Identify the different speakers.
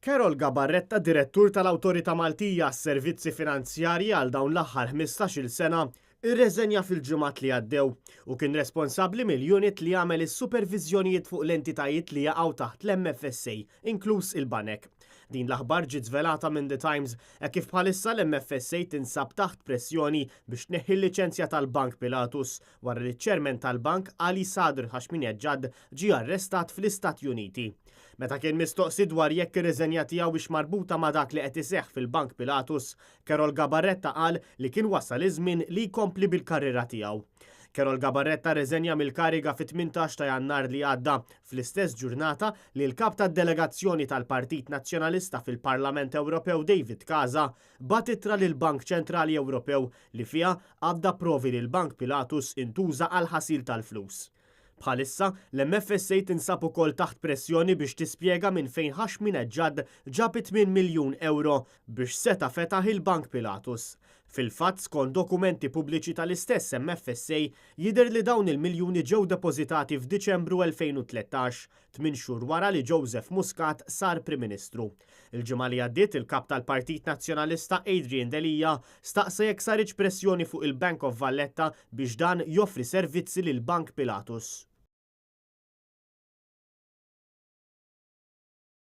Speaker 1: Carol Gabarretta, direttur tal-Awtorità Maltija għas-Servizzi Finanzjarji għal dawn l-aħħar 15-il sena, irreżenja fil-ġimgħat li għaddew u kien responsabbli mill-unit li għamel is-supervizjonijiet fuq l-entitajiet li jaqgħu taħt l-MFSA, inkluż il-banek. Din l-aħbar ġiet żvelata minn The Times kif bħalissa l-MFSA tinsab taħt pressjoni biex tneħħi l-liċenzja tal-Bank Pilatus wara li ċ-ċermen tal-bank Ali Sadr Hashminejad ġie arrestat fl-Istati Uniti. Meta kien mistoqsi dwar jekk ir-reżenja tiegħu biex marbuta ma' dak li qed iseħħ fil-Bank Pilatus, Carol Gabarretta qal li kien wasal iż-żmien li jkompli bil-karriera tiegħu. Carol Gabarretta reżenja mill-kariga fit-18 ta' Jannar li għadda fl-istess ġurnata li l-kap tad-delegazzjoni tal-Partit Nazzjonalista fil-Parlament Ewropew David Casa bat ittra lill-Bank Ċentrali Ewropew li fiha għadda provi li l-Bank Pilatus intuża għal ħasil tal-flus. Bħalissa, l-MFSA tinsab ukoll taħt pressjoni biex tispjega minn fejn Hashminejad ġab 8 miljun euro biex seta' fetaħ il-Bank Pilatus. Fil-fatt, skont dokumenti pubbliċi tal-istess MFSA, jidher li dawn il-miljuni ġew depożitati f'Diċembru 2013, 8 xhur wara li Joseph Muscat sar Prim Ministru. Il-ġimgħa li għaddiet il-kap tal-Partit Nazzjonalista Adrian Delija staqsa jekk saritx pressjoni fuq il-Bank of Valletta biex dan joffri servizzi lil Bank Pilatus.